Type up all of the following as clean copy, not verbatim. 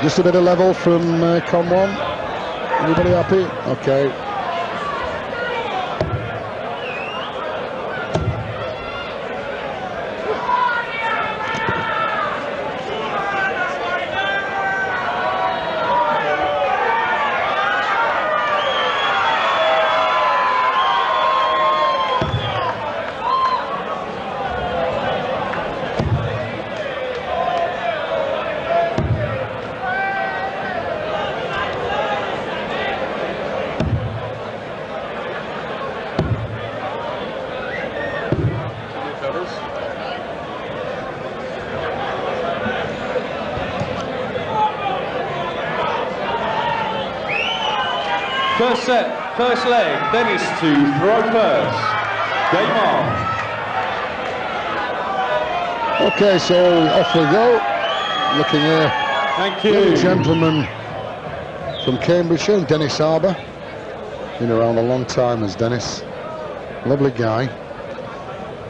Just a bit of level from Con 1. Everybody happy? Okay. First set, first leg, Dennis to throw first. Game on. Okay, so off we go. Looking here. Thank you. Young gentleman from Cambridgeshire, Dennis Harbour. Been around a long time as Dennis. Lovely guy.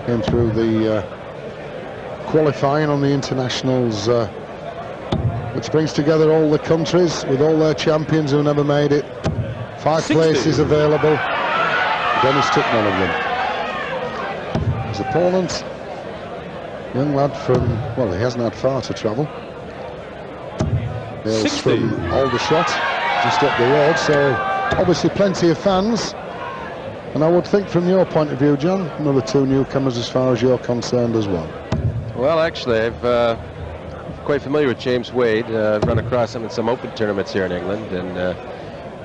Came through the qualifying on the internationals, which brings together all the countries with all their champions who never made it. 5 places available. Dennis took none of them. His opponent, young lad from, well, he hasn't had far to travel. Hails from Aldershot, just up the road, so obviously plenty of fans. And I would think from your point of view, John, another 2 newcomers as far as you're concerned as well. Well, actually, I'm quite familiar with James Wade. I've run across him in some open tournaments here in England, and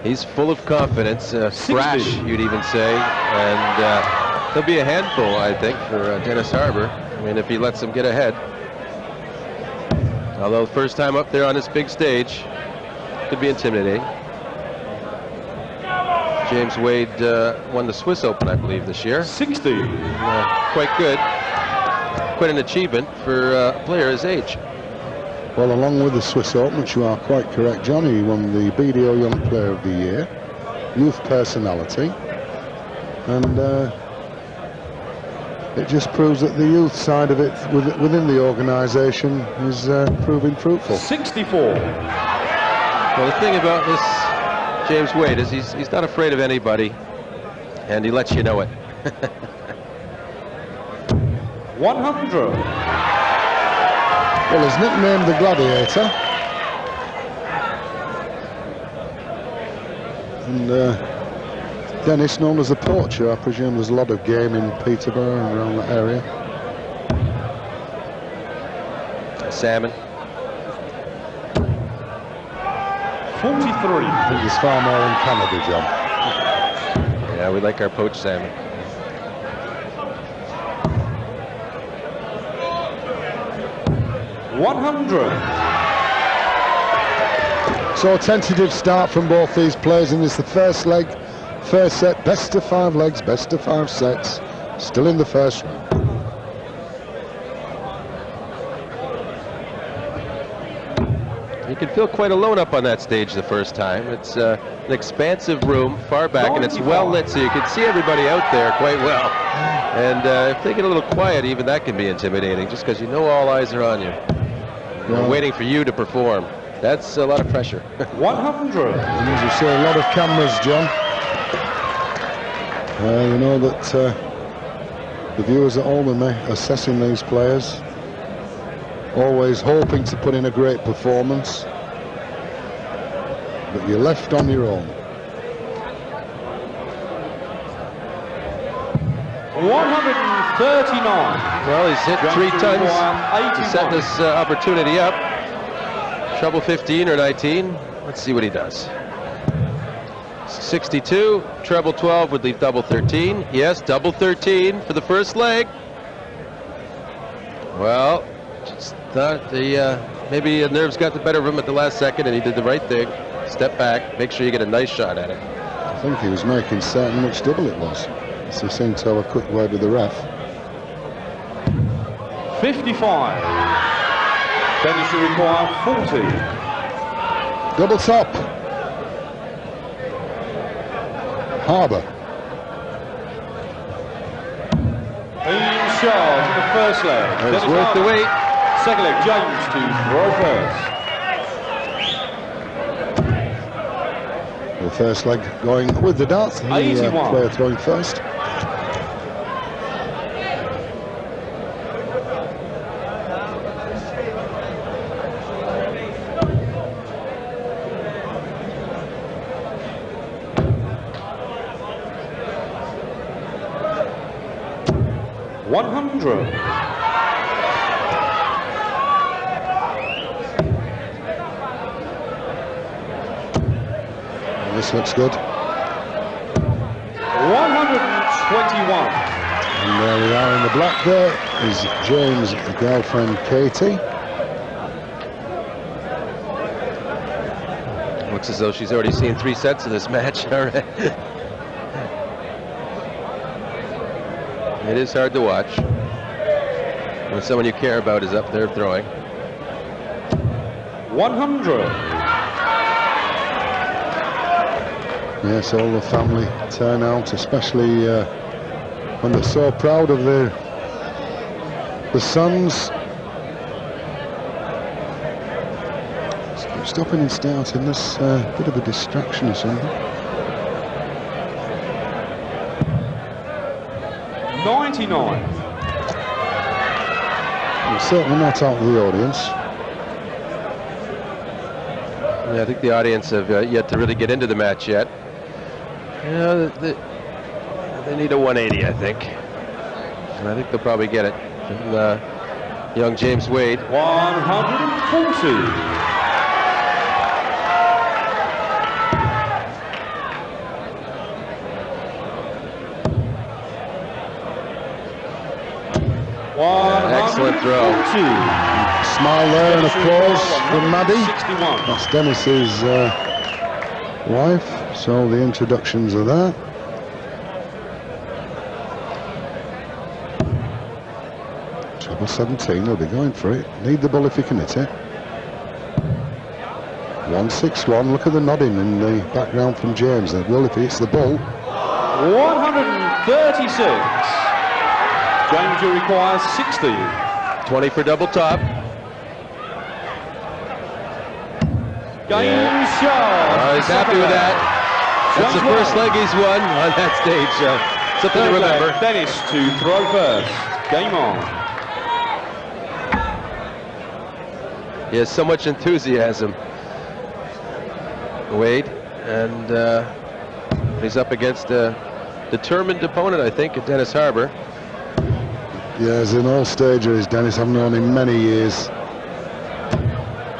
he's full of confidence, brash, you'd even say, and he'll be a handful, I think, for Dennis Harbour. I mean, if he lets him get ahead. Although first time up there on this big stage, could be intimidating. James Wade won the Swiss Open, I believe, this year. 60. Quite good. Quite an achievement for a player his age. Well, along with the Swiss Open, which you are quite correct, John, he won the BDO Young Player of the Year, Youth Personality, and it just proves that the youth side of it within the organisation is proving fruitful. 64. Well, the thing about this James Wade is he's not afraid of anybody, and he lets you know it. 100. Well, he's nicknamed the Gladiator, and Dennis known as the Poacher. I presume there's a lot of game in Peterborough and around that area. Salmon. 43. I think there's far more in Canada, John. Yeah, we like our poached salmon. So a tentative start from both these players in this, the first leg, first set, best of 5 legs, best of 5 sets, still in the first round. You can feel quite alone up on that stage the first time. It's an expansive room, far back, and it's well lit, so you can see everybody out there quite well. And if they get a little quiet, even that can be intimidating, just because you know all eyes are on you. They're waiting for you to perform. That's a lot of pressure. 100. And as you say, a lot of cameras, John. You know that the viewers at home are assessing these players, always hoping to put in a great performance, but you're left on your own. 139. Well, he's hit 3 tons to set this opportunity up. Treble 15 or 19. Let's see what he does. 62, treble 12 would leave double 13. Yes, double 13 for the first leg. Well, just thought maybe the nerves got the better of him at the last second, and he did the right thing. Step back, make sure you get a nice shot at it. I think he was making certain which double it was. So he seemed to have a quick word with the ref. 55. Dennis will require 40. Double top. Harbour. In charge in the first leg. It's worth the wait. Second leg, James to throw first. first leg going with the darts. The player throwing first. This looks good. 121. And there we are in the black. There is James' girlfriend Katie. Looks as though she's already seen 3 sets of this match. All right. It is hard to watch when someone you care about is up there throwing. 100. Yes, all the family turn out, especially when they're so proud of the sons. Stopping and starting, there's a bit of a distraction or something. 99. We're certainly not out of the audience. Yeah, I think the audience have yet to really get into the match yet. Yeah, they need a 180, I think. And I think they'll probably get it from young James Wade. 140. Excellent throw. Smile there and applause from Maddie. That's Dennis's wife, so the introductions are there. Treble 17, he'll be going for it. Need the ball if he can hit it. 161, look at the nodding in the background from James. That will if he hits the ball. 136. James will require 60. 20 for double top. Game shot. He's happy with that. That's the first leg he's won on that stage. Something to remember. Dennis to throw first. Game on. He has so much enthusiasm, Wade, and he's up against a determined opponent, I think, at Dennis Harbour. Yeah, he's an all-stager, is Dennis. I've known him many years.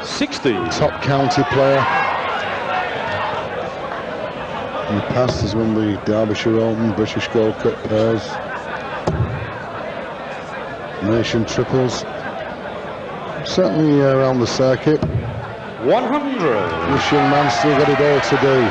60. Top county player. In the past has won the Derbyshire Open, British Gold Cup pairs, Nation triples. Certainly around the circuit. 100. This young man's still got it all to do.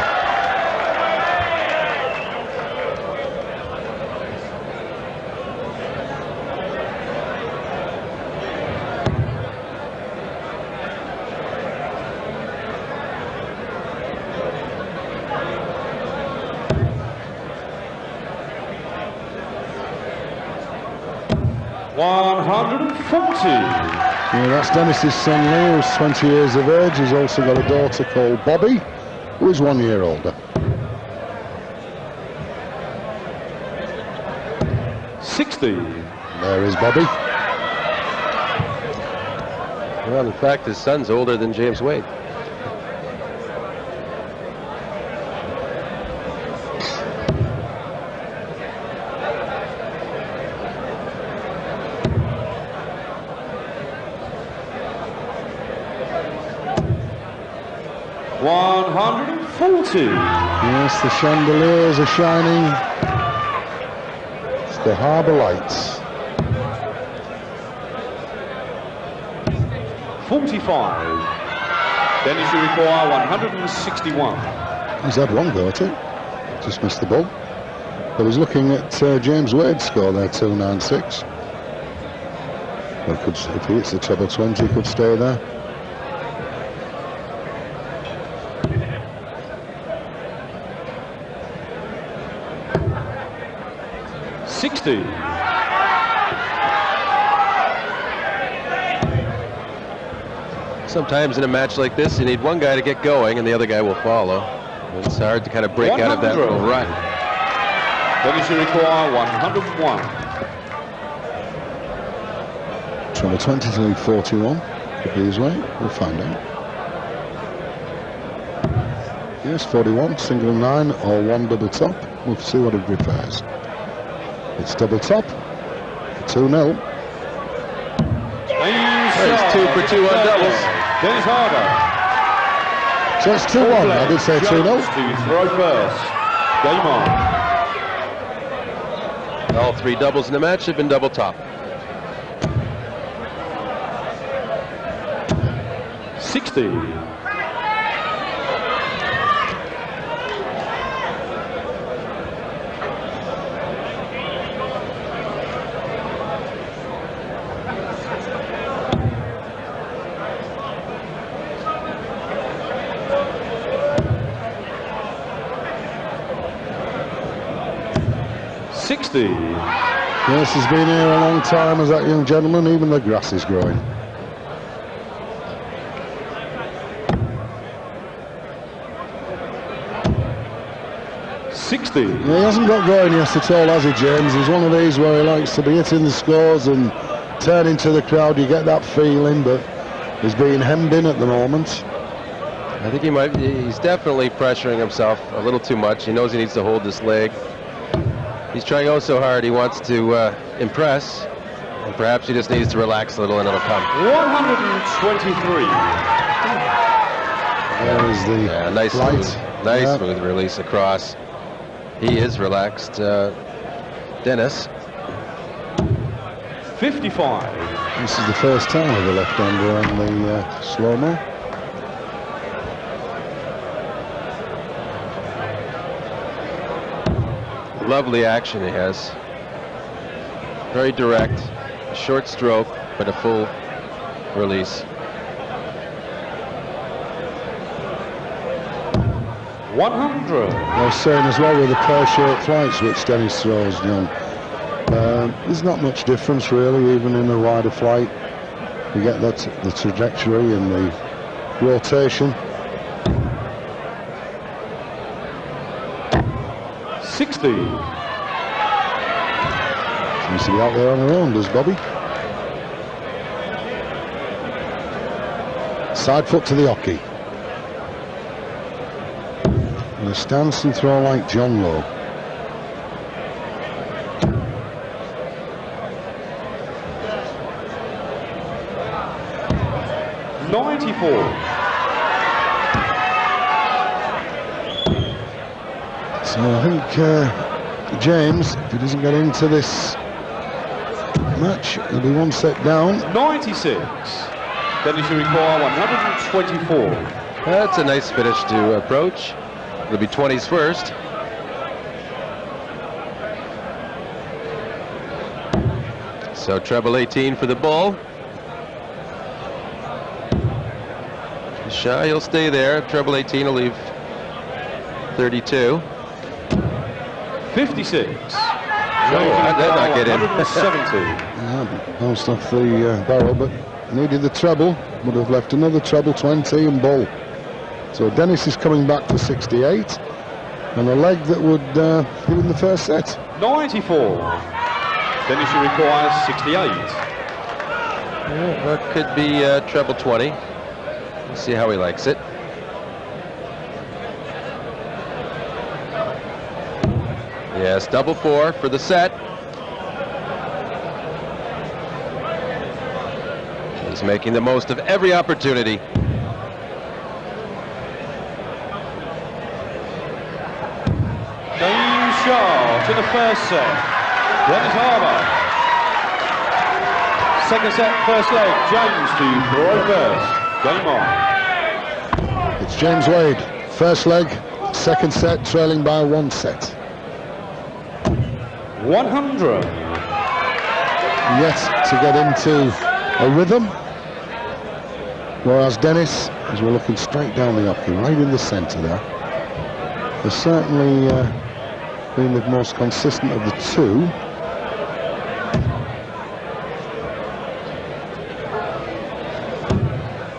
Yeah, that's Dennis's son Lee, who's 20 years of age. He's also got a daughter called Bobby, who is 1 year older. 60. There is Bobby. Well, in fact, his son's older than James Wade. Yes, the chandeliers are shining. It's the Harbour lights. 45. Dennis will require 161. He's had one go at it. Just missed the ball. I was looking at James Wade's score there, 296. Well, if he hits the treble 20, he could stay there. 60. Sometimes in a match like this, you need one guy to get going and the other guy will follow. It's hard to kind of break out of that little rut. Dennis will require 101. Treble 23.41 could be his way. We'll find out. Yes, 41, single and 9, or 1 double top. We'll see what it prefers. It's double top. 2-0. It's 2 for 2 on doubles. Dennis Harbour. So it's 2-1. I did say 2-0. To throw first. Game on. All 3 doubles in the match have been double top. 60. Yes, he's been here a long time as that young gentleman. Even the grass is growing. Yeah, he hasn't got going yet at all, has he, James? He's one of these where he likes to be hitting the scores and turning to the crowd. You get that feeling, but he's being hemmed in at the moment. I think he's definitely pressuring himself a little too much. He knows he needs to hold this leg. He's trying oh so hard. He wants to impress, and perhaps he just needs to relax a little and it'll come. 123. There is the nice light. Smooth release across. He is relaxed, Dennis. 55. This is the first time of the left-hander on the slow-mo. Lovely action he has. Very direct, a short stroke, but a full release. 100. I was saying as well with the pear-shaped flights which Dennis throws, John. There's not much difference really, even in a wider flight. You get that the trajectory and the rotation. 60. Seems to be out there on her own, does Bobby? Side foot to the hockey. And a stance and throw like John Lowe. So I think James, if he doesn't get into this match, he'll be 1 set down. 96. Dennis will require 124. That's a nice finish to approach. It'll be 20s first. So treble 18 for the bull. Shy, he'll stay there. Treble 18 will leave 32. 56. How'd that not get in? 170. Yeah, bounced off the barrel, but needed the treble. Would have left another treble 20 and bull. So Dennis is coming back for 68. And a leg that would give him the first set. 94. Dennis will require 68. Yeah, that could be treble 20. We'll see how he likes it. Yes, double 4 for the set. He's making the most of every opportunity. James Shaw to the first set. Dennis Harbour. Second set, first leg. James to throw first. Game on. It's James Wade. First leg, second set, trailing by 1 set. 100. Yet to get into a rhythm. Whereas Dennis, as we're looking straight down the hockey, right in the centre there, has certainly been the most consistent of the two.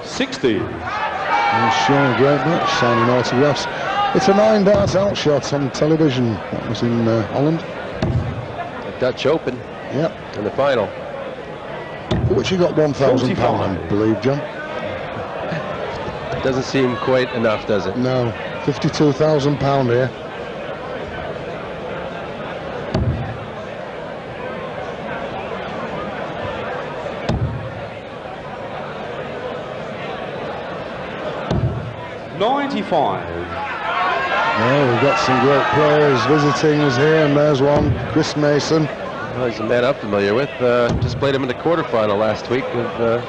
$60. He's showing a great match, signing autographs. It's a 9 darts out shot on television. That was in Holland. The Dutch Open. Yep. In the final. For which you got £1,000, I believe, John. Doesn't seem quite enough, does it? No. £52,000 here. Well, we've got some great players visiting us here, and there's one, Chris Mason. Well, he's a man I'm familiar with. Just played him in the quarterfinal last week of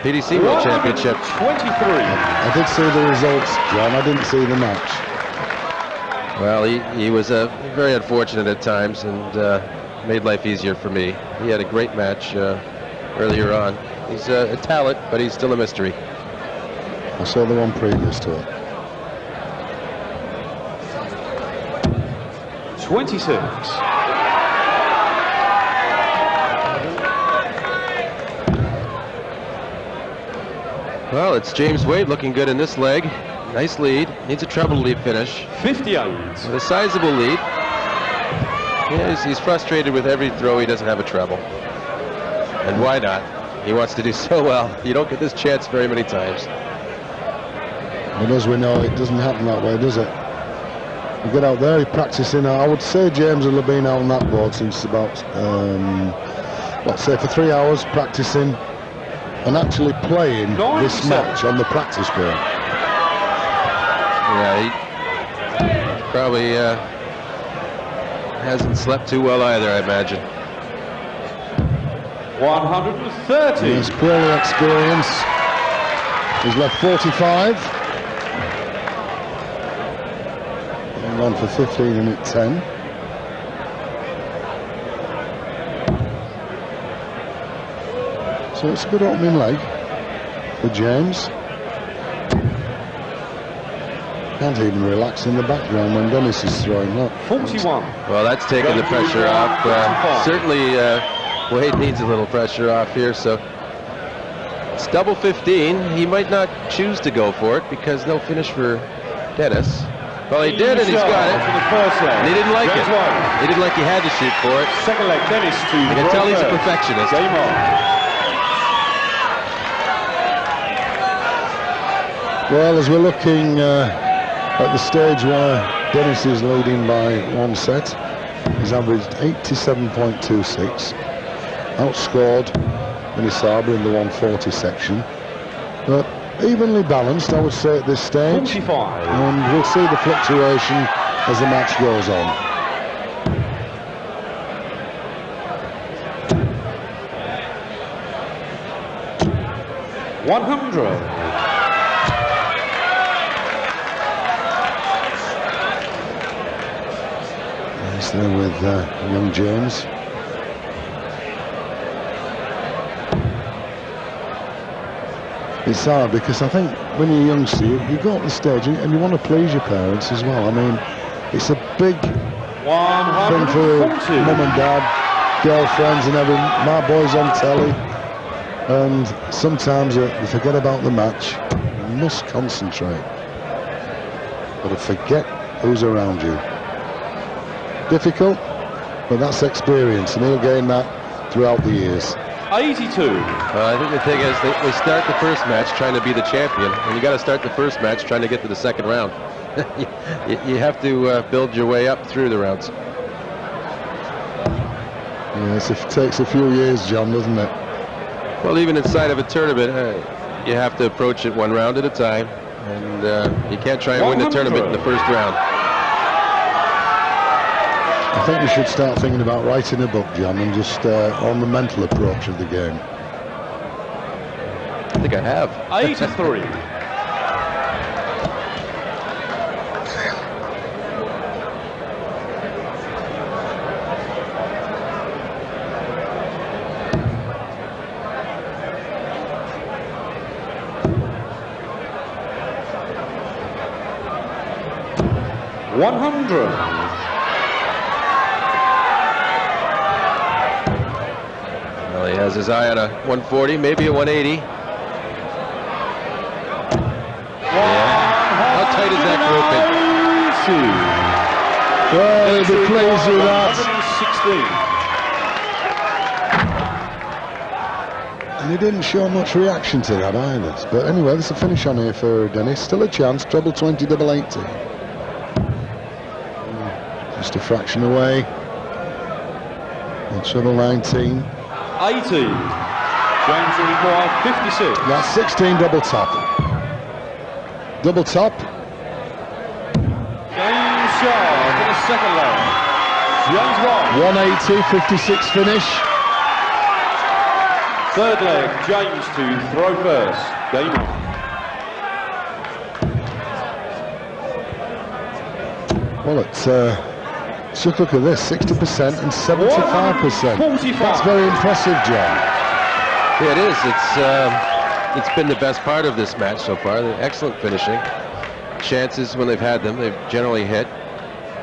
BDO World Championships. 23. I did see the results, John. I didn't see the match. Well, he was very unfortunate at times and made life easier for me. He had a great match earlier on. He's a talent, but he's still a mystery. I saw the one previous to it. 26. Well, it's James Wade looking good in this leg. Nice lead. Needs a treble lead finish. 58. With a sizable lead. Yeah, he's frustrated with every throw. He doesn't have a treble. And why not? He wants to do so well. You don't get this chance very many times. But as we know, it doesn't happen that way, does it? You get out there, you're practicing. I would say James will have been out on that board since about, let's say, for 3 hours practicing and actually playing this match on the practice board. Yeah, he probably hasn't slept too well either, I imagine. 130. Yes, purely experience. He's left 45. On for 15 and at 10. So it's a good opening leg for James. Can't even relax in the background when Dennis is throwing that. 41. Well, that's taking the pressure off. Certainly Wade needs a little pressure off here, so it's double 15. He might not choose to go for it because they'll finish for Dennis. Well, he did, and he's got it. For the first leg. And he didn't like it. He didn't like he had to shoot for it. Second leg, Dennis to You can tell he's a perfectionist. Game on. Well, as we're looking at the stage where Dennis is leading by 1 set, he's averaged 87.26, outscored Dennis Harbour in the 140 section, but evenly balanced, I would say, at this stage. 45. And we'll see the fluctuation as the match goes on. $100. He's there with young James. It's hard because I think when you're a youngster, you go up the stage and you want to please your parents as well. I mean, it's a big thing for mum and dad, girlfriends and everything. My boy's on telly, and sometimes you forget about the match. You must concentrate. But to forget who's around you. Difficult, but that's experience, and he'll gain that throughout the years. 82. I think the thing is that they start the first match trying to be the champion, and you got to start the first match trying to get to the second round. you have to build your way up through the rounds. Yes, it takes a few years, John, doesn't it? Well, even inside of a tournament, you have to approach it one round at a time, and you can't try and win the tournament in the first round. I think we should start thinking about writing a book, John, and just on the mental approach of the game. I think I have. 83. $100. Well, he has his eye on a 140, maybe a 180. Yeah. How tight is that grouping? Well, he'll be pleased with that. 116. And he didn't show much reaction to that either. But anyway, there's a finish on here for Dennis. Still a chance. Treble 20, double 80. Just a fraction away. And treble 19. 80. James will require 56. That's 16 double top. Double top. James Shaw for the second leg. James won. 180, 56 finish. Third leg, James to throw first. Game on. Well, just look at this, 60% and 75%. That's very impressive, John. Yeah, it is. It's been the best part of this match so far. The excellent finishing. Chances when they've had them, they've generally hit.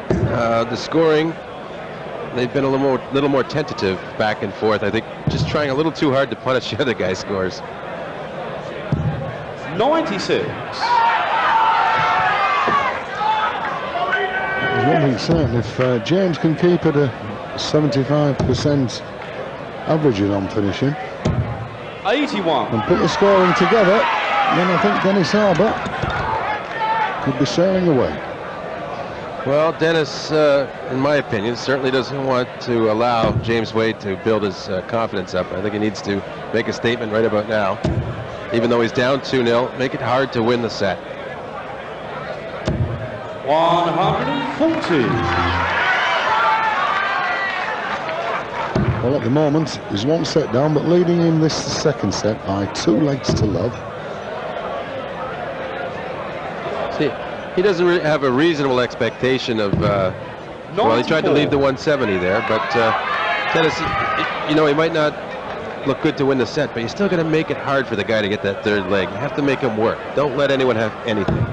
The scoring, they've been a little more tentative back and forth. I think just trying a little too hard to punish the other guy's scores. 96. There's one thing certain, if James can keep at a 75% averaging on finishing 81. and put the scoring together, then I think Dennis Harbour could be sailing away. Well, Dennis, in my opinion, certainly doesn't want to allow James Wade to build his confidence up. I think he needs to make a statement right about now. Even though he's down 2-0, make it hard to win the set. 140. Well, at the moment, he's one set down, but leading in this second set by 2 legs to love. See, he doesn't really have a reasonable expectation of, well, he tried to leave the 170 there, but Dennis, you know, he might not look good to win the set, but you're still going to make it hard for the guy to get that third leg. You have to make him work. Don't let anyone have anything.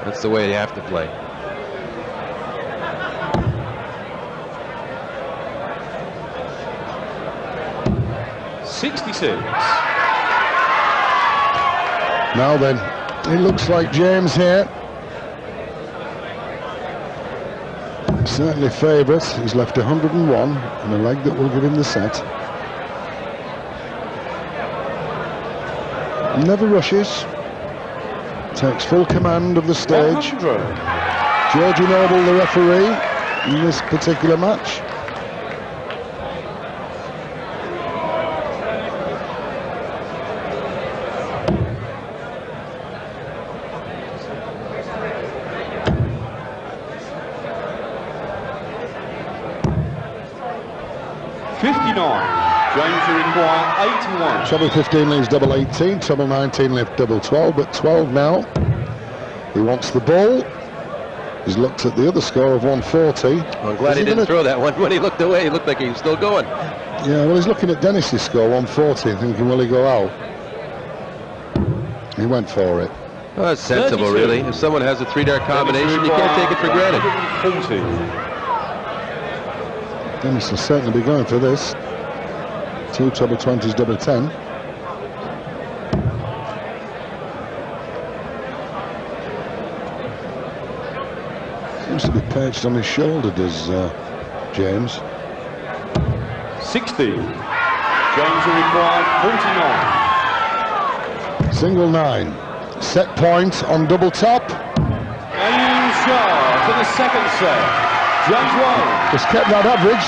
That's the way you have to play. Now then, it looks like James here. Certainly favourite. He's left 101 and a leg that will give him the set. Never rushes. Takes full command of the stage. 100. Georgie Noble, the referee in this particular match. James will require 81. Treble 15 leaves double 18, treble 19 leaves double 12, but 12 now. He wants the ball. He's looked at the other score of 140. Well, I'm glad he didn't throw that one. When he looked away, he looked like he was still going. Yeah, well, he's looking at Dennis's score, 140, thinking, will he go out? He went for it. Well, that's sensible, 32. Really. If someone has a 3-dart combination, you can't take it for granted. 40. Dennis will certainly be going for this. 2 treble 20s, double 10. Seems to be perched on his shoulder, does James. 60. James will require 49. Single 9. Set point on double top. James Shaw for the second set. James won. Just kept that average.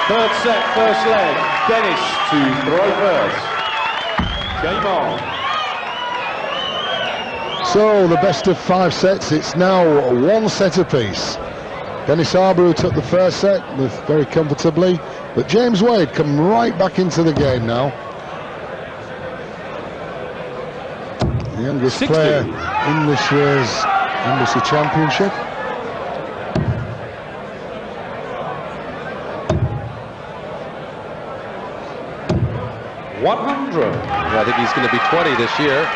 Third set, first leg. Dennis to throw first. Game on. So the best of 5 sets. It's now 1 set apiece. Dennis Harbour, who took the first set with very comfortably, but James Wade come right back into the game now. The youngest 60. player in this year's Embassy Championship. I think he's going to be 20 this year.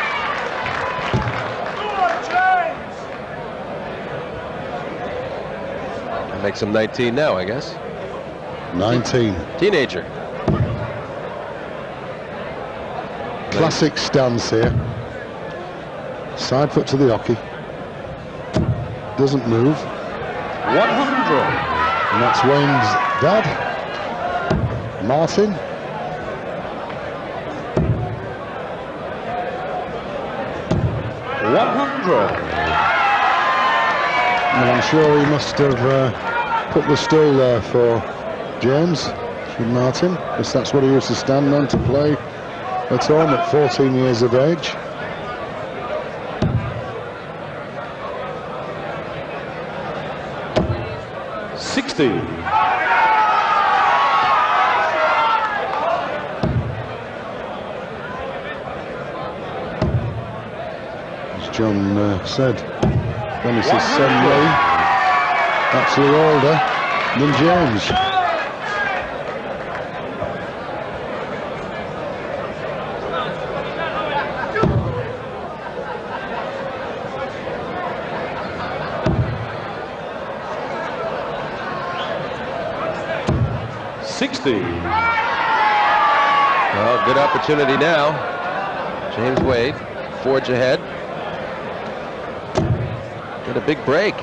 That makes him 19 now, I guess. 19. Teenager. Classic stance here. Side foot to the hockey. doesn't move. 100. And that's Wayne's dad, Martin. And I'm sure he must have put the stool there for James, Martin, because that's what he used to stand on to play at home at 14 years of age. As John said, Dennis's son Lee, actually older than James. Well, good opportunity now. James Wade, forge ahead. Get a big break.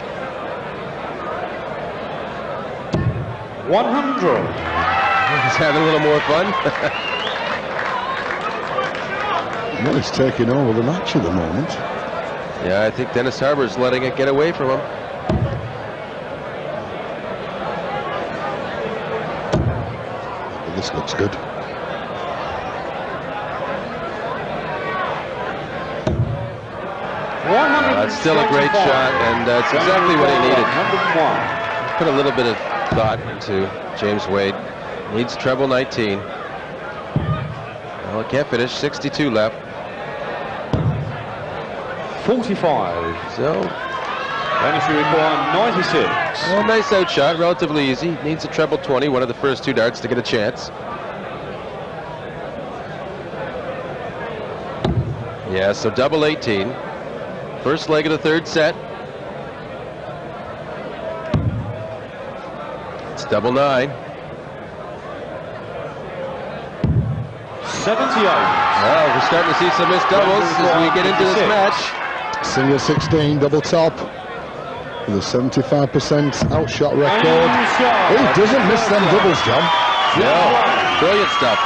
100. He's having a little more fun. Well, he's taking over the match at the moment. Yeah, I think Dennis Harbour's letting it get away from him. This looks good. That's still a great shot, and that's exactly what he needed. Put a little bit of thought into James Wade. Needs treble 19. Well, it can't finish. 62 left. 45. So, Dennis will require 96. well, nice outshot, relatively easy. Needs a treble 20, one of the first two darts to get a chance. Yeah, so double 18. First leg of the third set. It's double 9. 78. Well, we're starting to see some missed doubles as we get into this match. Single 16, double top, with a 75% outshot record. He doesn't miss them doubles, John. No, brilliant stuff.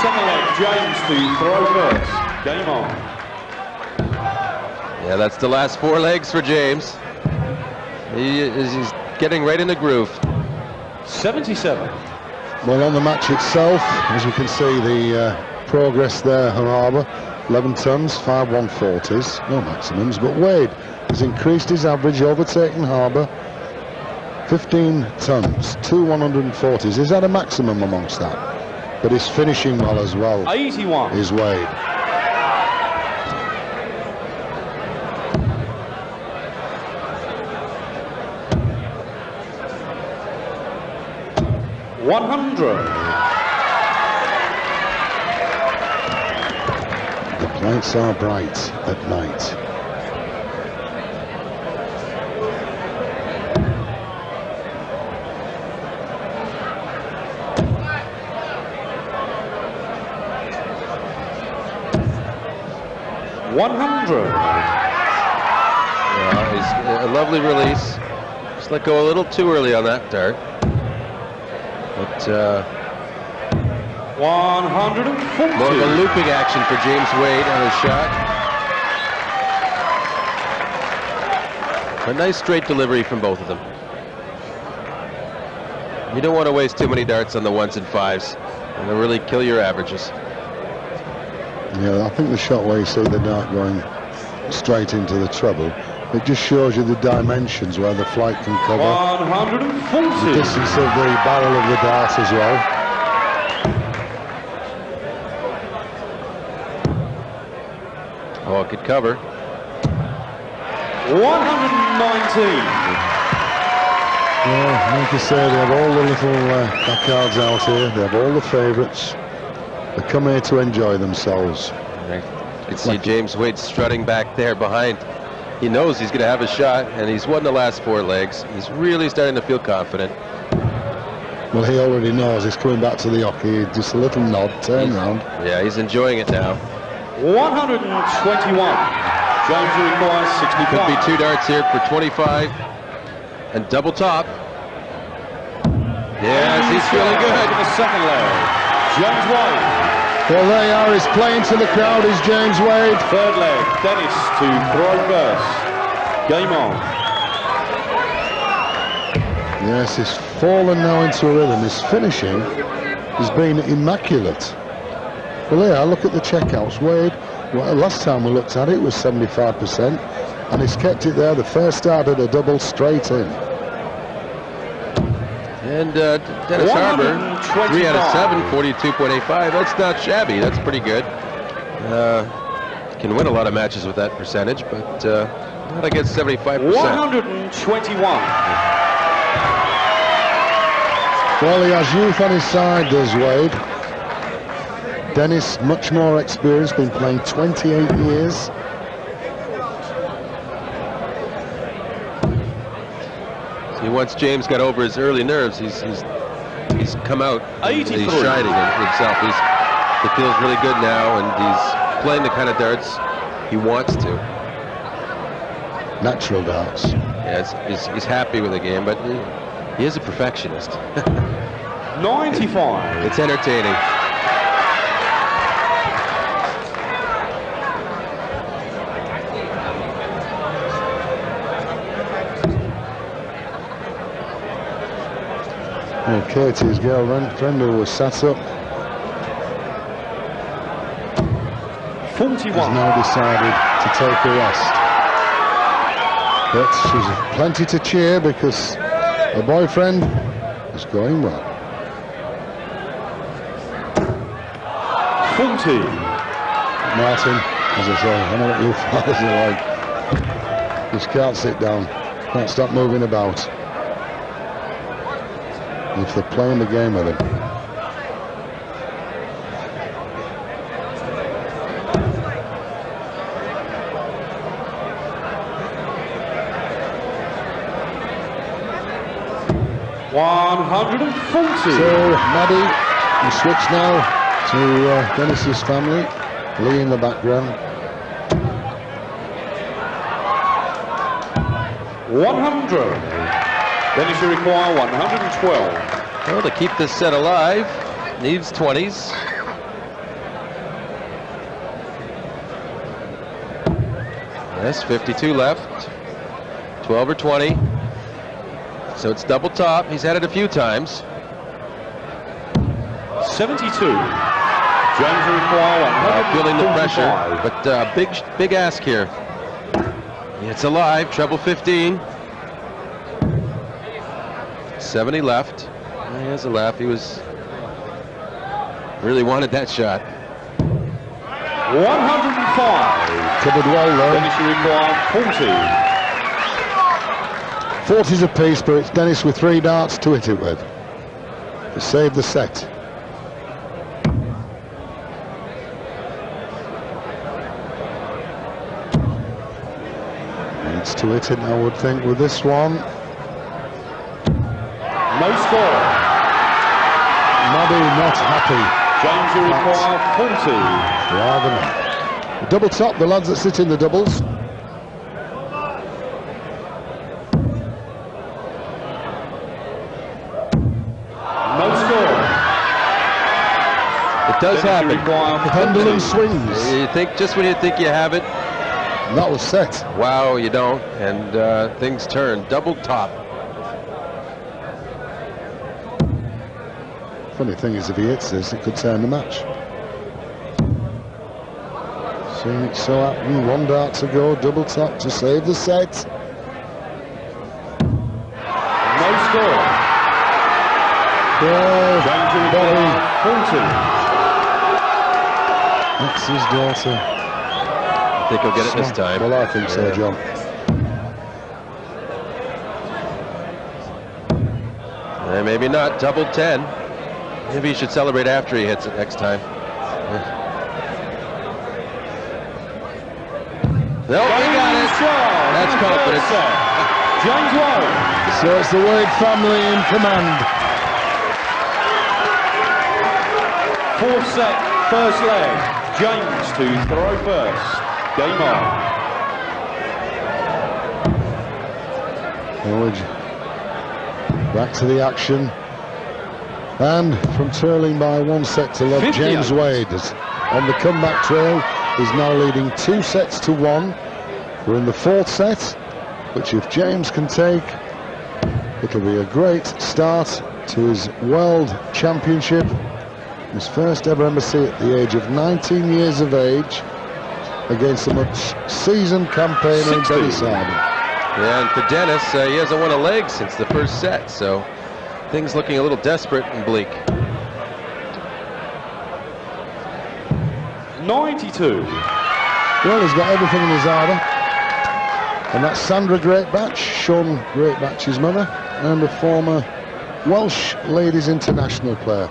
Second leg, James to throw first. Game on. Yeah, that's the last 4 legs for James. He's getting right in the groove. 77. Well, on the match itself, as you can see, the progress there, Harbour, 11 tons, 5 140s, no maximums, but Wade has increased his average, overtaking Harbour, 15 tons, 2 140s. He's had a maximum amongst that, but he's finishing well as well. 81. Is Wade. $100. The lights are bright at night. Yeah, he's a lovely release. Just let go a little too early on that dart. But 140. more of a looping action for James Wade on his shot. A nice straight delivery from both of them. You don't want to waste too many darts on the 1s and 5s. They'll really kill your averages. Yeah, I think the shot where you see the dart going straight into the treble, it just shows you the dimensions where the flight can cover. 140. The distance of the barrel of the dart as well. Oh, it could cover. 119. Yeah, like I say, they have all the little backcards out here. They have all the favourites. They come here to enjoy themselves. You can see James Wade strutting back there behind. He knows he's going to have a shot, and he's won the last 4 legs. He's really starting to feel confident. Well, he already knows. He's coming back to the hockey. Just a little nod, turn round. Yeah, he's enjoying it now. 121. James requires 65. Could be 2 darts here for 25. And double top. Yes, he's feeling good. In the second leg, James Wade. Well, there you are. He's playing to the crowd. Is James Wade. Third leg, Dennis to throw first. Game on. Yes, he's fallen now into a rhythm. His finishing has been immaculate. Well, there, look at the checkouts. Wade, well, last time we looked at it was 75%, and he's kept it there. The first started a double straight in. And Dennis Harbour, 3 out of 7, 42.85. That's not shabby. That's pretty good. Can win a lot of matches with that percentage, but not against 75%. 121. Well, he has youth on his side, does Wade. Dennis, much more experienced, been playing 28 years. See, once James got over his early nerves, he's come out. He's 83. shining himself. He feels really good now, and he's playing the kind of darts he wants to. Natural darts. Yes, he's happy with the game, but he is a perfectionist. 95. It's entertaining. And Katie's girlfriend who was sat up 41. has now decided to take a rest. But she's plenty to cheer because her boyfriend is going well. 40. Martin, as I say, I know what you fathers are like. Just can't sit down, can't stop moving about. If they're playing the game with him. So, Maddie, we switch now to Dennis's family. Lee in the background. 100. Dennis, you require 112. Well, to keep this set alive, needs 20s. Yes, 52 left. 12 or 20. So it's double top. He's had it a few times. 72. James will require 145. Feeling the pressure, but big ask here. It's alive, treble 15. 70 left. He has a laugh. He really wanted that shot. 105. Covered well though. Dennis, you require 40. 40s apiece, but it's Dennis with 3 darts to hit it with to save the set. Needs to hit it, I would think, with this one. No score. Maddie not happy. James, you require 40. Rather not. The double top, the lads that sit in the doubles. No score. It does happen. The pendulum swings. You think just when you think you have it, And that was set. wow, you don't, and things turn. Double top. Funny thing is, if he hits this, it could turn the match. Seeing it so happen, 1 dart to go, double top to save the set. No score. Well, James, you Bobby, require 40. that's his daughter. I think he'll get it this time. Well, I think so, John. Maybe not. Double 10. Maybe he should celebrate after he hits it next time. Nope, he got it. That's confidence. James Wade. So it's the Wade family in command. 4th set, first leg. James to throw first. Game on. Forward. Back to the action. And from trailing by 1 set to love, James Wade is on the comeback trail. He's now leading 2 sets to 1. We're in the 4th set, which if James can take, it'll be a great start to his World Championship. His first ever embassy at the age of 19 years of age against a much seasoned campaigner in Dennis Harbour. Yeah, and for Dennis, he hasn't won a leg since the first set, so things looking a little desperate and bleak. 92. Well, he's got everything in his armour. And that's Sandra Greatbatch, Sean Greatbatch's mother, and a former Welsh ladies international player.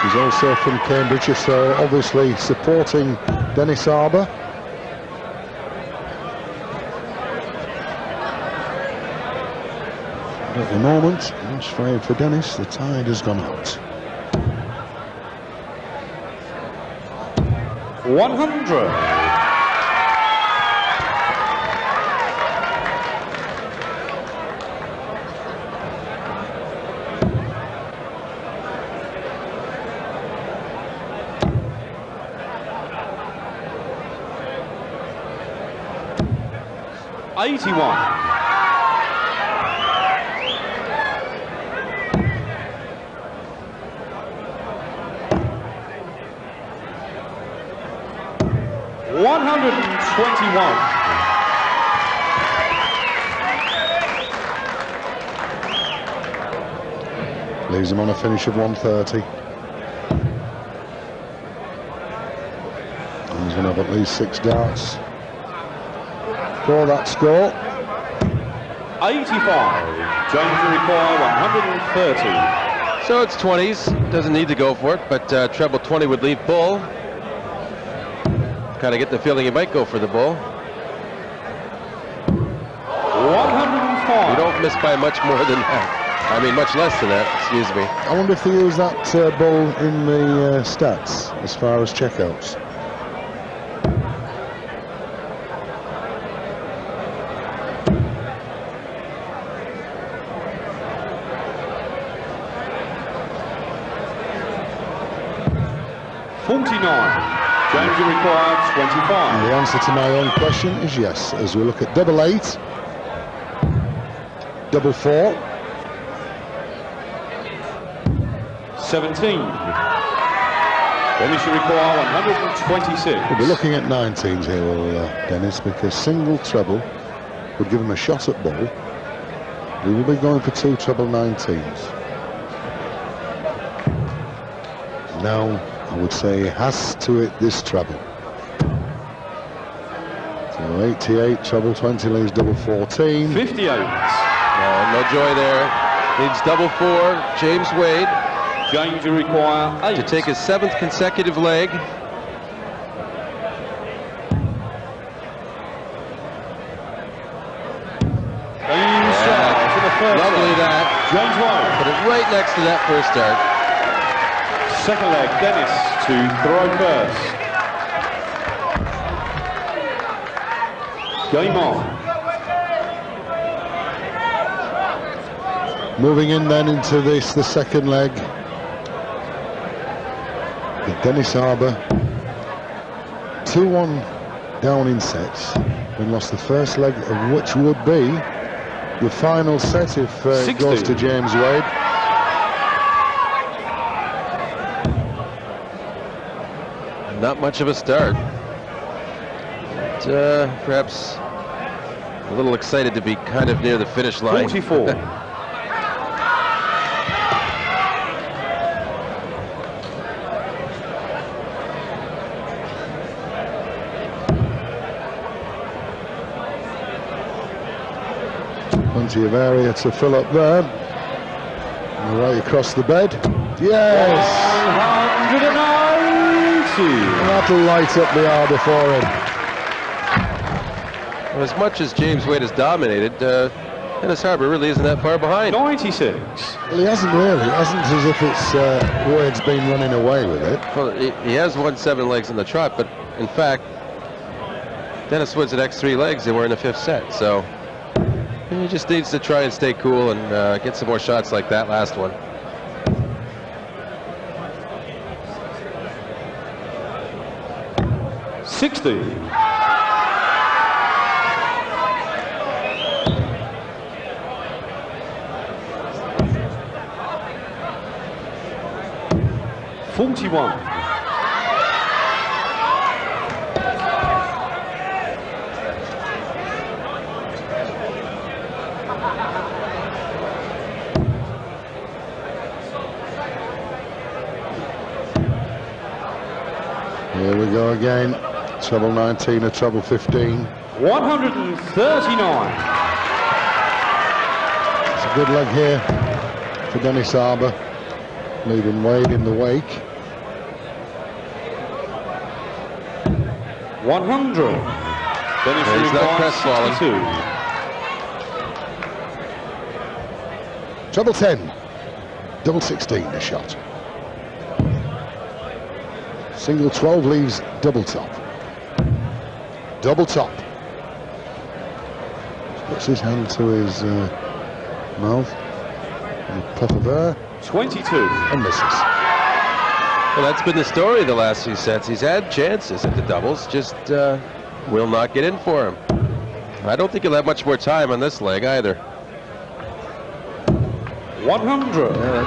She's also from Cambridge, so obviously supporting Dennis Harbour. At the moment, I'm afraid for Dennis, the tide has gone out. 100. Leaves him on a finish of 130. And he's going to have at least 6 darts for that score. 85. James will require 130. So it's 20s. Doesn't need to go for it, but treble 20 would leave bull. Kind of get the feeling he might go for the bull. 105. You don't miss by much more than that. I mean, much less than that, excuse me. I wonder if they use that bull in the stats as far as checkouts. James will require 25. And the answer to my own question is yes, as we look at double 8, double 4, 17. Dennis will require 126. We'll be looking at 19s here, Dennis, because single treble would give him a shot at ball. We will be going for 2 treble 19s. Now, I would say he has to hit this treble. So 88, treble 20 leaves double 14. 58. No joy there. Needs double 4. James Wade. James will require 8. To take his 7th consecutive leg. Lovely that. James Wade. Put it right next to that first dart. Second leg, Dennis to throw first. Game on. Moving in then into this, the second leg. With Dennis Harbour 2-1 down in sets, and lost the first leg of which would be the final set if it goes to James Wade. Not much of a start. But, perhaps a little excited to be kind of near the finish line. 44. Plenty of area to fill up there. And right across the bed. Yes! 190! That'll light up the Harbour for him. Well, as much as James Wade has dominated, Dennis Harbour really isn't that far behind. 96. Well, he hasn't really. It hasn't as if it's Wade's been running away with it. Well, he has won 7 legs in the trot, but in fact, Dennis Woods had X3 legs and we're in the 5th set, so he just needs to try and stay cool and get some more shots like that last one. $41. Here we go again. Treble 19 or treble 15. 139. It's a good leg here for Dennis Harbour, leaving Wade in the wake. 100. Dennis He's not crestfallen. 62. Treble 10. Double 16 the shot. Single 12 leaves double top. Double top. Puts his hand to his mouth. And a puff of air. 22. And misses. Well, that's been the story of the last few sets. He's had chances at the doubles, just will not get in for him. I don't think he'll have much more time on this leg either. 100. Yeah,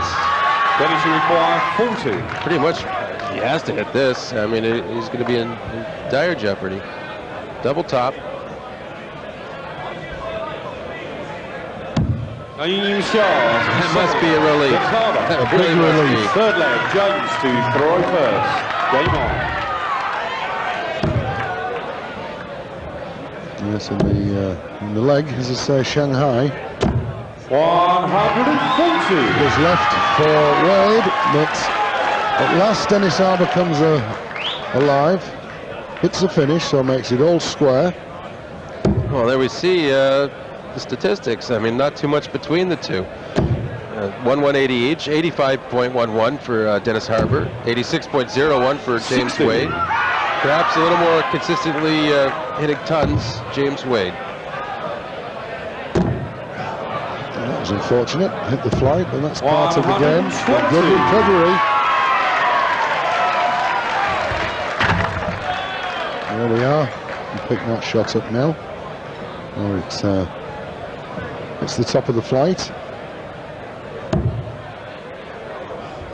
Dennis will require 40. pretty much, he has to hit this. I mean, he's going to be in dire jeopardy. Double top. That must be a relief. That really must be. Third leg, James to throw first. Game on. Yes, in the leg, as I say, Shanghai. 140. Is left for Wade, but at last Dennis Harbour comes alive. Hits the finish, so makes it all square. Well, there we see the statistics. I mean, not too much between the two. 180 each, 85.11 for Dennis Harbour, 86.01 for James 60. Wade. Perhaps a little more consistently hitting tons, James Wade. That was unfortunate. Hit the flight, but that's part of the game. Good recovery. There we are. You pick that shot up now. Oh, it's the top of the flight.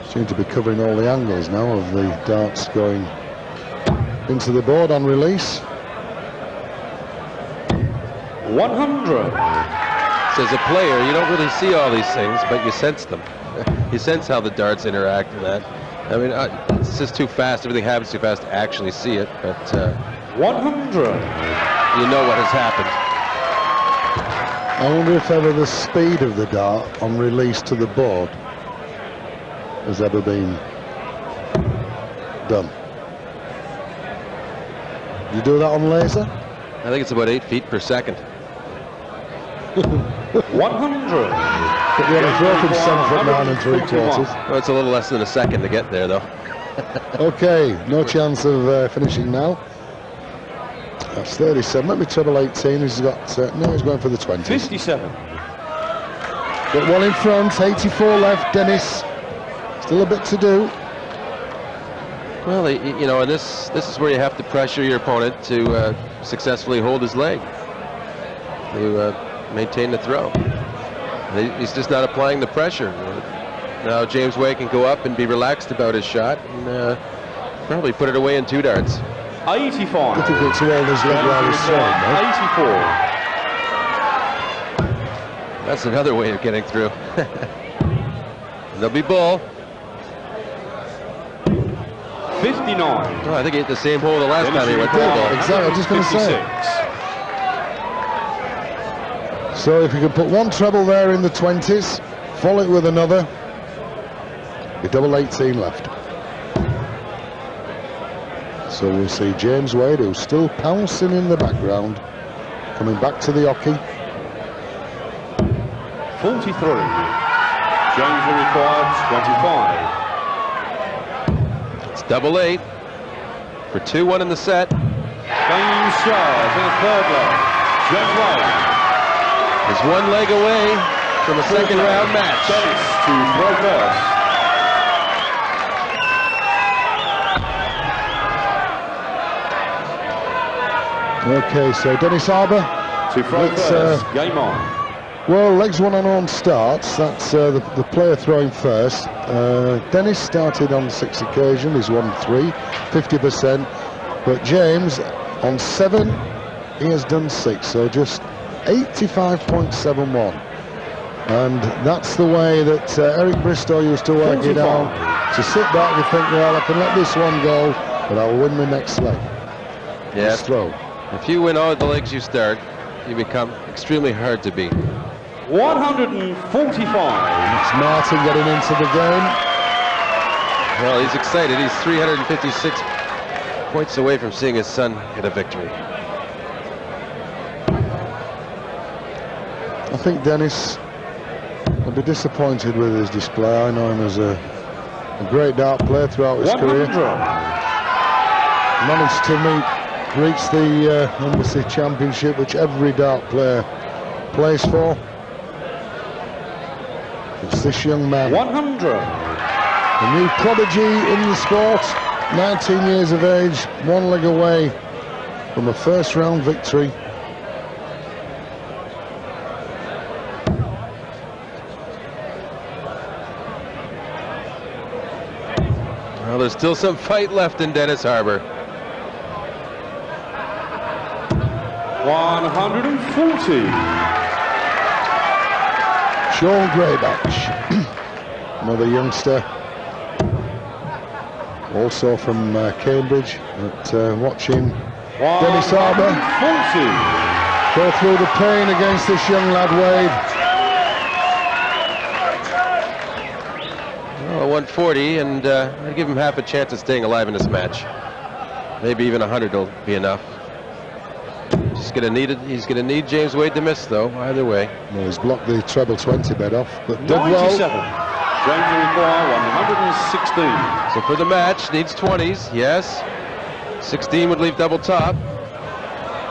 Seem to be covering all the angles now of the darts going into the board on release. 100. So as a player, you don't really see all these things, but you sense them. You sense how the darts interact and that. I mean, it's just too fast. Everything happens too fast to actually see it, but 100. you know what has happened. I wonder if ever the speed of the dart on release to the board has ever been done. You do that on laser? I think it's about 8 feet per second. 100. But we had a throw from 7 foot 9 3/4. Well, it's a little less than a second to get there, though. Okay, no chance of finishing now. That's 37. Let me treble 18. He's got no. He's going for the 20s. 57. Got one in front. 84 left. Dennis. Still a bit to do. Well, you know, and this is where you have to pressure your opponent to successfully hold his leg, to maintain the throw. He's just not applying the pressure. Now James Wade can go up and be relaxed about his shot and probably put it away in 2 darts. 85. Difficult to hold his leg while he's throwing, though. 84. That's another way of getting through. There'll be ball. 59. Oh, I think he hit the same hole the last time he went to the ball. Exactly, I was just going to say. So if you could put one treble there in the 20s, follow it with another, be double 18 left. So we'll see James Wade, who's still pouncing in the background, coming back to the hockey. 43. James will require 25. It's double 8 for 2-1 in the set. Game starts in the third leg. James Wade Is one leg away from a second round match. Dennis to throw first. Okay, so Dennis Harbour. To throw first. Game on. Well, legs one on own starts. That's the player throwing first. Dennis started on 6 occasions. He's won 3, 50%. But James, on 7, he has done 6. So just 85.71. And that's the way that Eric Bristow used to work it out. To sit back and think, well, I can let this one go, but I'll win the next leg. Yes. Throw. If you win all the legs you start, you become extremely hard to beat. 145. It's Martin getting into the game. Well, he's excited. He's 356 points away from seeing his son get a victory. I think Dennis will be disappointed with his display. I know him as a great dart player throughout his 100. career. Managed to reach the Embassy Championship, which every dart player plays for. It's this young man, 100. a new prodigy in the sport, 19 years of age, one leg away from a first round victory. Well, there's still some fight left in Dennis Harbour. 140. Sean Greybatch, another youngster, also from Cambridge, but watching Dennis Harbour go through the pain against this young lad, Wade. Well, 140, and I'd give him half a chance of staying alive in this match. Maybe even 100 will be enough. He's going to need James Wade to miss, though, either way. Well, he's blocked the treble 20 bet off, but did 97. well. James will require 116. So for the match, needs 20s, yes. 16 would leave double top.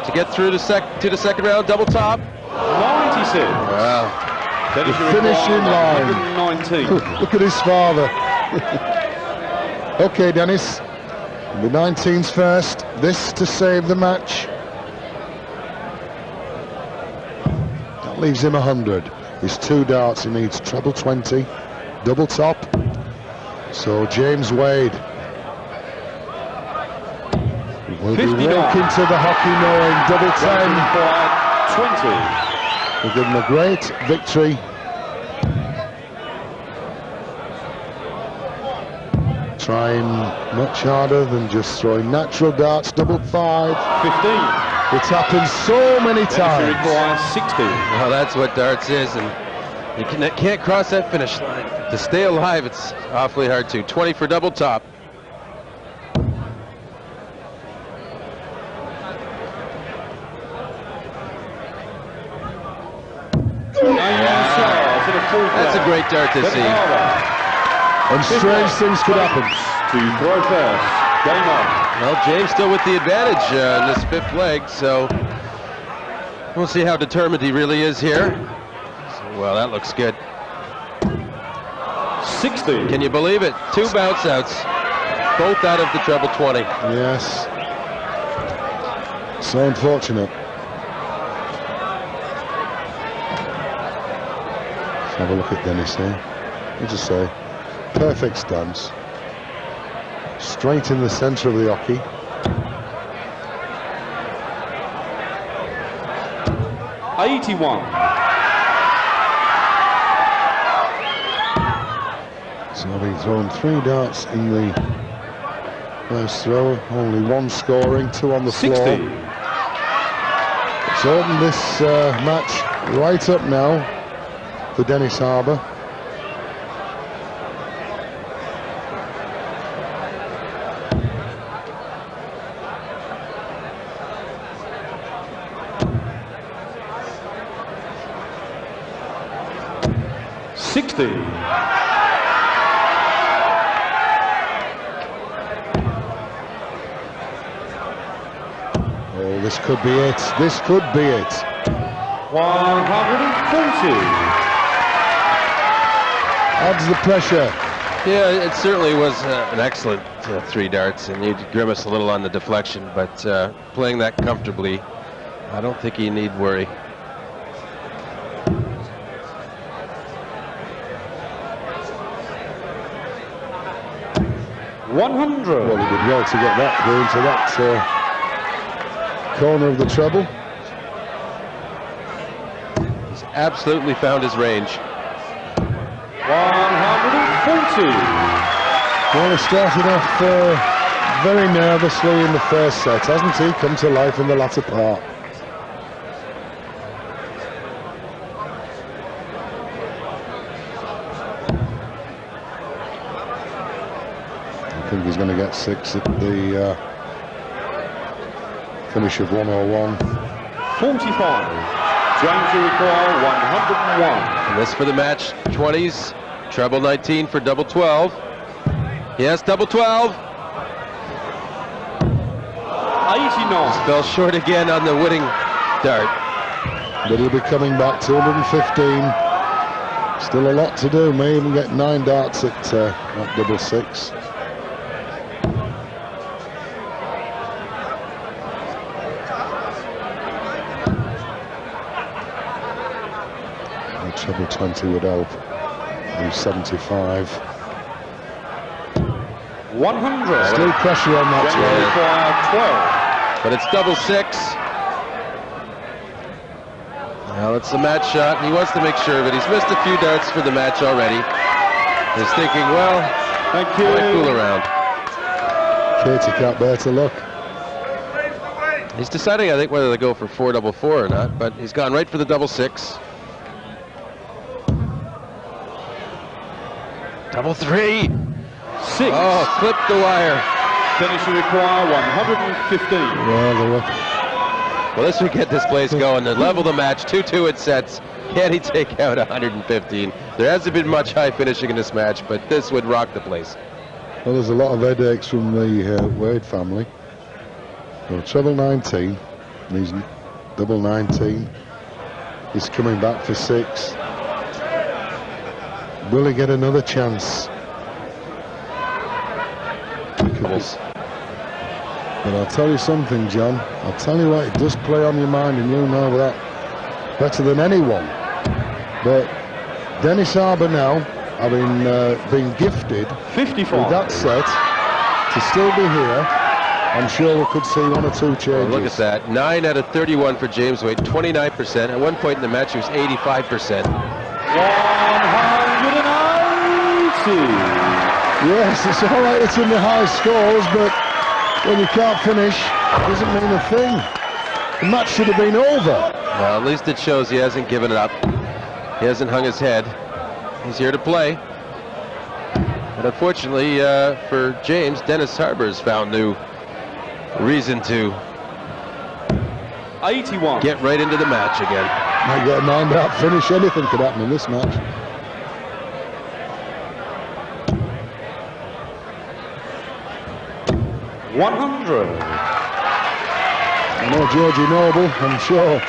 To get through to the second round, double top. 96. Wow. Dennis The will finishing require line. 119. Look at his father. Okay, Dennis. The 19's first. This to save the match. That leaves him 100. He's 2 darts. He needs treble 20, double top. So James Wade will be walking to the hockey knowing double 10. 20. We'll give him a great victory. Trying much harder than just throwing natural darts, double 5. 15. It's happened so many times. Requires 60. Well, that's what darts is, and you can't cross that finish line. To stay alive, it's awfully hard to. 20 for double top. That's a great dart to see. And strange things could happen. To throw first. Game on. Well, James still with the advantage in this 5th leg, so we'll see how determined he really is here. Well, that looks good. 60. Can you believe it? 2 bounce outs, both out of the treble 20. Yes. So unfortunate. Let's have a look at Dennis here. As I say, perfect stance. Straight in the centre of the hockey. So having thrown 3 darts in the first throw, only 1 scoring, 2 on the 60. floor. It's opened this match right up now for Dennis Harbour. 60. Oh, this could be it. This could be it. 140. Adds the pressure. Yeah, it certainly was an excellent 3 darts, and you'd grimace a little on the deflection, but playing that comfortably, I don't think you need worry. Well, he did well to get that through into that corner of the treble. He's absolutely found his range. 140. Well, he started off very nervously in the first set, hasn't he? Come to life in the latter part. I think he's going to get 6 at the finish of 101. 45. James will require 101. And this for the match 20s, treble 19 for double 12. Yes, double 12. 89. Fell short again on the winning dart. But he'll be coming back, 215. Still a lot to do. May even get 9 darts at that double 6. Treble 20 would help. He's 75. 100. Still pressure on that. But it's double 6. Well, it's the match shot. He wants to make sure of it. He's missed a few darts for the match already. He's thinking, well, thank you. Why fool around? Katie can't bear to look. He's deciding, I think, whether to go for 4 double 4 or not, but he's gone right for the double 6. Double 3. 6. Oh, clipped the wire. Dennis will require 115. Well, this would get this place going to level the match. 2-2 it sets. Can he take out 115? There hasn't been much high finishing in this match, but this would rock the place. Well, there's a lot of headaches from the Wade family. So treble 19, and he's double 19. He's coming back for 6. Will he get another chance? But I'll tell you something, John. I'll tell you what, it does play on your mind, and you know that better than anyone. But Dennis Harbour now, having been gifted 54 with that set, to still be here, I'm sure we could see 1 or 2 changes. Well, look at that. 9 out of 31 for James Wade, 29%. At one point in the match, he was 85%. 180. Yes, it's all right, it's in the high scores, but when you can't finish, it doesn't mean a thing. The match should have been over. Well, at least it shows he hasn't given it up. He hasn't hung his head. He's here to play. But unfortunately for James, Dennis Harbour has found new reason to 81. get right into the match again. Might get a 9-dart finish. Anything could happen in this match. $100. I know Georgie Noble, I'm sure,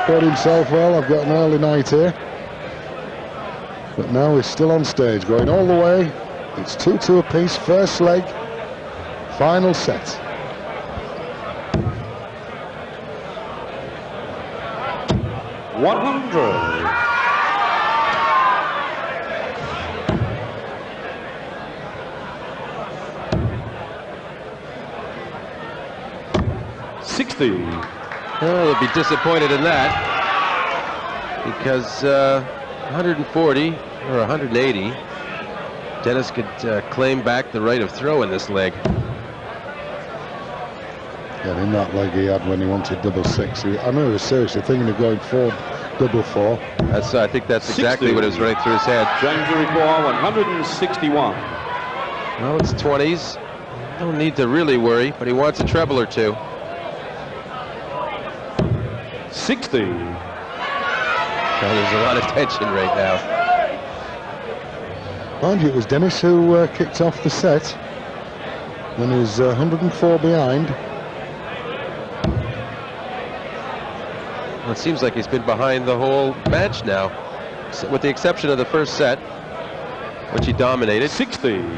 thought himself, well, I've got an early night here. But now he's still on stage, going all the way. It's 2-2 apiece, first leg, final set. $100. $60. Well, they'll be disappointed in that because 140 or 180, Dennis could claim back the right of throw in this leg. Yeah, in that leg he had when he wanted double 6. I know he was seriously thinking of going for double 4. That's, I think that's exactly 60. what was running through his head. James will require 161. Well, it's 20s. No need to really worry, but he wants a treble or 2. 60. Well, there's a lot of tension right now. Mind you, it was Dennis who kicked off the set when he was 104 behind. Well, it seems like he's been behind the whole match now, with the exception of the first set, which he dominated. 60. James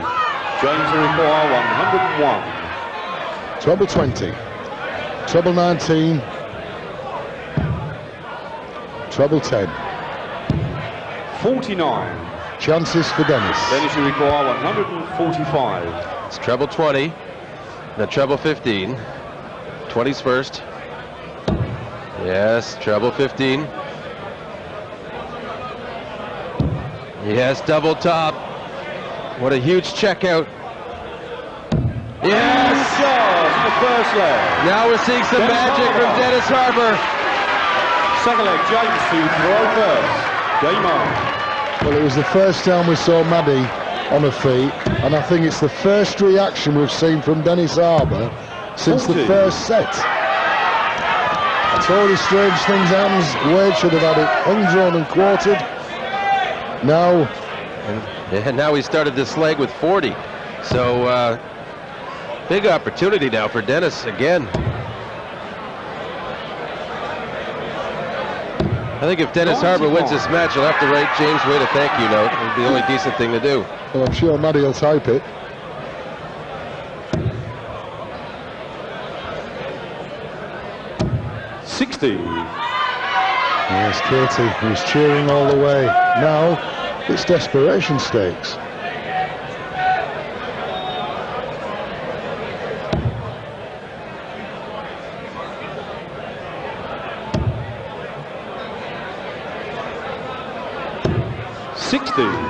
will require 101. Treble 20. Treble 19. Treble 10. 49. Chances for Dennis. Dennis will require 145. It's treble 20, then treble 15. 20's first. Yes, treble 15. Yes, double top. What a huge check out. Yes! The first leg. Now we're seeing some magic from Dennis Harbour. Second leg, James to throw first. Game on. Well, it was the first time we saw Maddie on her feet, and I think it's the first reaction we've seen from Dennis Harbour since 40. the first set. I told you strange things happens. Wade should have had it undrawn and quartered. Now, And now he started this leg with 40. So big opportunity now for Dennis again. I think if Dennis Harbour wins this match, he'll have to write James Wade a thank you note. It'd be the only decent thing to do. well, I'm sure Maddie will type it. Yes, Katie, who's cheering all the way. Now, it's desperation stakes.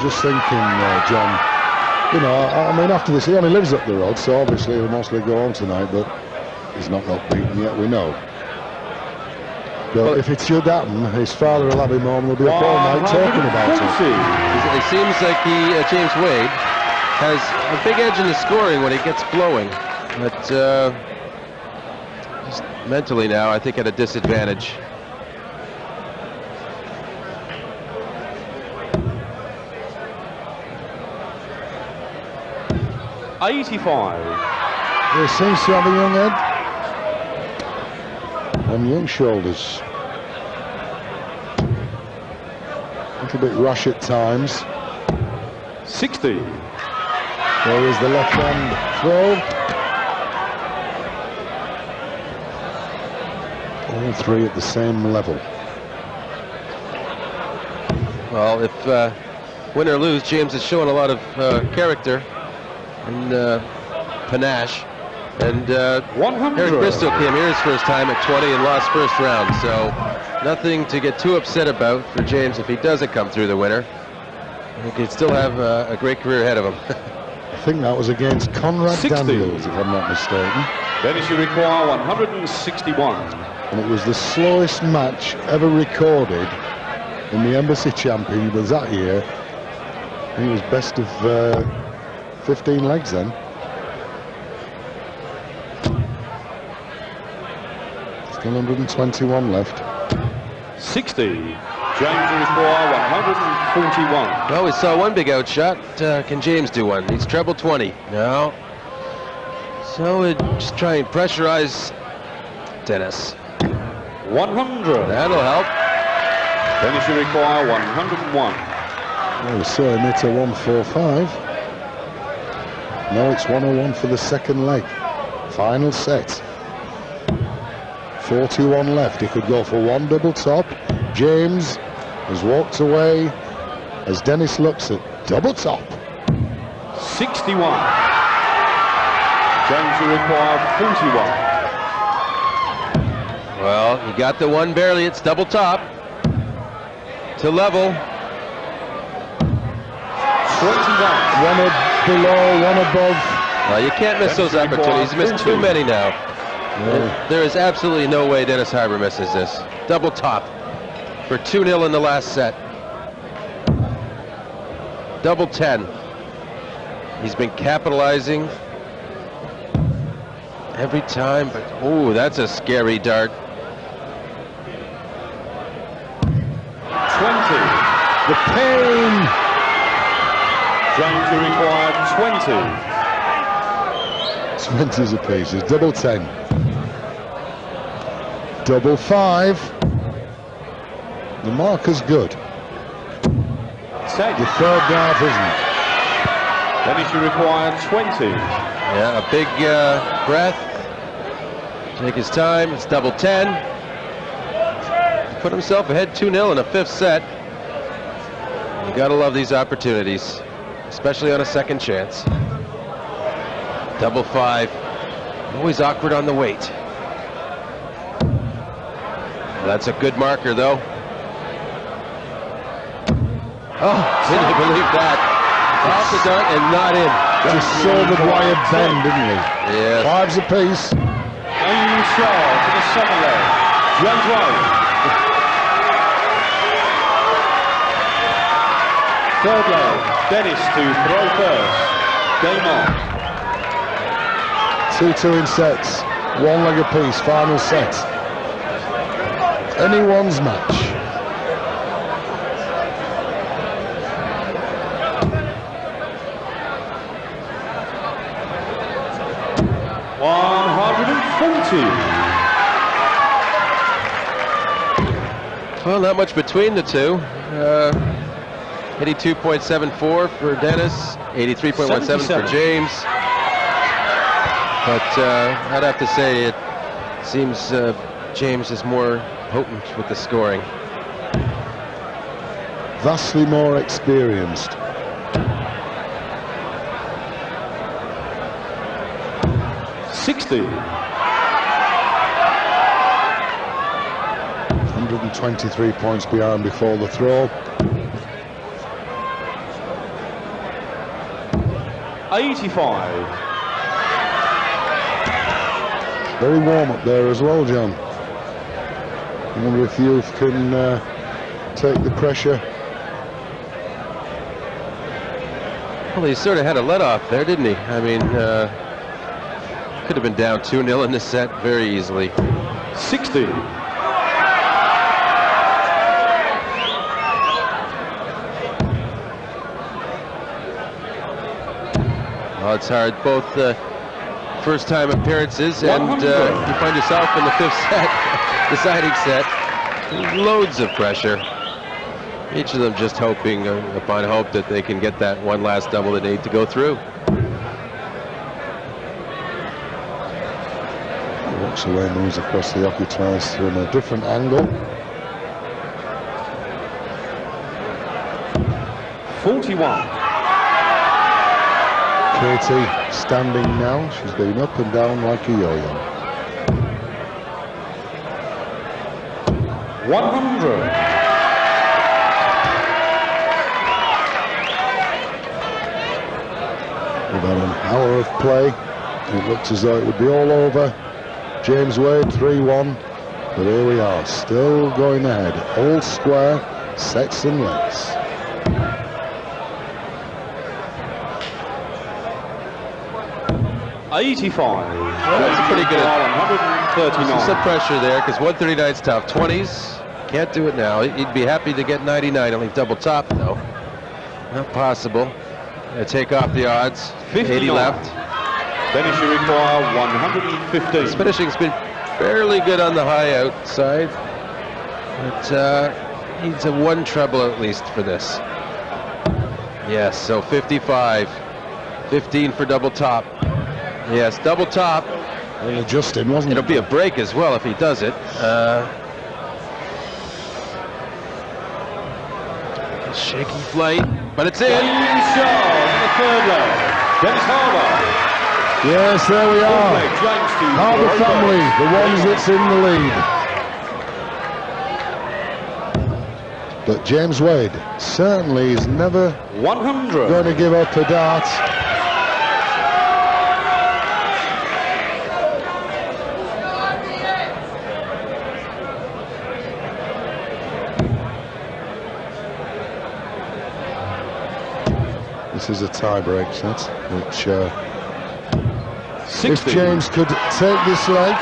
Just thinking, John, you know, I mean, after this, he only lives up the road, so obviously he'll mostly go on tonight, but he's not got beaten yet, we know. But well, if it should happen, his father will have him home, they'll be up all night talking about it. It seems like James Wade has a big edge in the scoring when he gets flowing, but just mentally now, I think at a disadvantage. $85. He seems to have a young head and young shoulders. A little bit rash at times. 60. There is the left hand throw. All three at the same level. Well, if win or lose, James is showing a lot of character and panache. And Eric Bristow came here his first time at 20 and lost first round, so nothing to get too upset about for James if he doesn't come through the winner. He could still have a great career ahead of him. I think that was against Conrad 60. Daniels, if I'm not mistaken. Dennis, you require 161. And it was the slowest match ever recorded in the Embassy Championship that year. I think it was best of 15 legs then. Still 121 left. 60. James will require 141. Well, we saw one big outshot. Can James do one? He's treble 20. No. So we'll just try and pressurize Dennis. 100. That'll help. Dennis will require 101. Well, we saw him hit a 145. Now it's 101 for the second leg. Final set. 41 left. He could go for one double top. James has walked away as Dennis looks at double top. 61. James will require 41. Well, he got the one barely. It's double top to level. 21. One below, one above. Well, you can't miss those opportunities. He's missed too many now. There is absolutely no way Dennis Harbour misses this. Double top for 2-0 in the last set. Double 10. He's been capitalizing every time, but oh, that's a scary dart. 20. The pain. James, you require 20. 20s apiece. It's double 10. Double 5. The marker's good. 10. The third dart isn't. Dennis, you require 20. Yeah, a big breath. Take his time. It's double 10. Put himself ahead 2-0 in a 5th set. You gotta love these opportunities, especially on a second chance. Double 5. Always awkward on the weight. That's a good marker, though. Oh, didn't believe that. Off the dart and not in. Just saw the wire bend, didn't he? Yeah. 5s apiece. And Shaw to the second leg. James Wade. Third leg. Dennis to throw first. Game on. 2-2 in sets. 1 leg apiece. Final set. Anyone's match. Well, not much between the two. 82.74 for Dennis, 83.17 for James. But I'd have to say it seems James is more potent with the scoring. Vastly more experienced. $60. 123 points behind before the throw. 85. Very warm up there as well, John. I wonder if youth can take the pressure. Well, he sort of had a let-off there, didn't he? I mean, could have been down 2-0 in this set very easily. 60. Well, it's hard. Both first-time appearances, and you find yourself in the 5th set, deciding set. Loads of pressure. Each of them just hoping upon hope that they can get that one last double they need to go through. Walks away, moves across the occupiers from a different angle. 41. Katie standing now. She's been up and down like a yo-yo. 100. About an hour of play. It looked as though it would be all over. James Wade 3-1, but here we are, still going ahead. All square, sets and legs. $85. Well, that's pretty good. 139. Some pressure there because 139's tough. 20s, can't do it now. He'd be happy to get 99 and leave double top, though. Not possible. Take off the odds. 80 left. Dennis, you require 115. His finishing's been fairly good on the high outside, but needs a 1 treble at least for this. Yes, so 55. 15 for double top. Yes, double top. Justin, wasn't it? It'll be a break as well if he does it. Shaky flight, but it's in. James Shaw in the third leg. Dennis Harbour. Yes, there we are. James to Harbour family, the ones that's in the lead. But James Wade certainly is never 100. going to give up a dart. This is a tie-break set, which if James could take this leg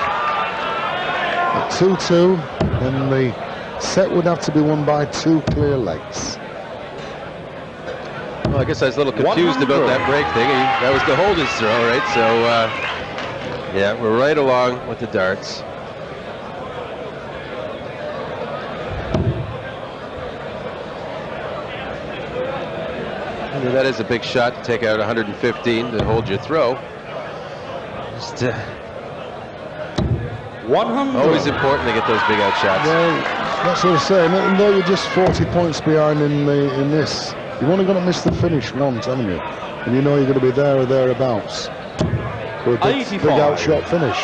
at 2-2, then the set would have to be won by 2 clear legs. Well, I guess I was a little confused about that break thing. That was the holder's throw, right? So, yeah, we're right along with the darts. That is a big shot to take out 115 to hold your throw. Just 100. always important to get those big out shots. Well, that's what I'm saying. Even though you're just 40 points behind in this, you've only got to miss the finish once, haven't you? And you know you're going to be there or thereabouts for a big out shot finish.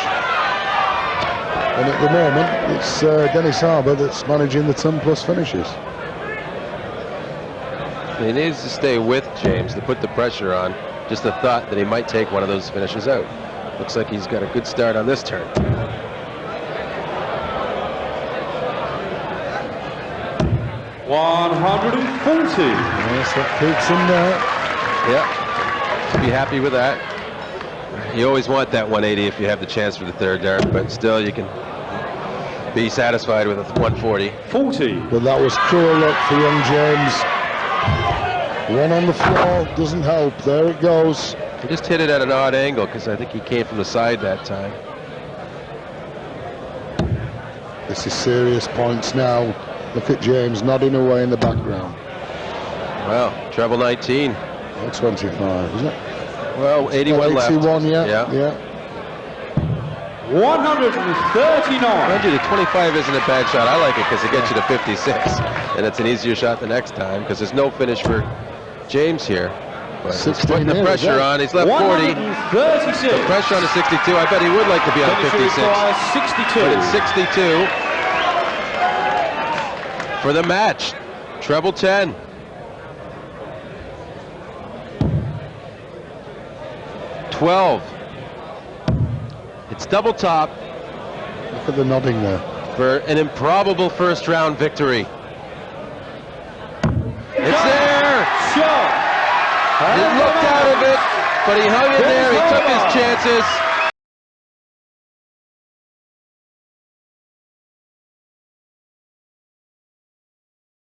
And at the moment, it's Dennis Harbour that's managing the 10+ finishes. He needs to stay with James to put the pressure on. Just the thought that he might take one of those finishes out. Looks like he's got a good start on this turn. $140. Yes, that keeps him there. Yeah, be happy with that. You always want that 180 if you have the chance for the third dart, but still you can be satisfied with a 140. 40. But that was cruel luck for young James. One on the floor doesn't help. There it goes. He just hit it at an odd angle because I think he came from the side that time. This is serious points now. Look at James nodding away in the background. Well, treble 19. Or 25, isn't it? Well, 81 left. 81, yeah. 139. Mind you, the 25 isn't a bad shot. I like it because it gets you to 56. And it's an easier shot the next time because there's no finish for James here. But he's putting the pressure on. He's left 40. 136. The pressure on the 62. I bet he would like to be on 56. 62. But it's 62 for the match. Treble 10. $12. It's double top. Look at the nodding there. For an improbable first round victory. It's there! Shot. He looked out of it, but he hung in there. He took his chances.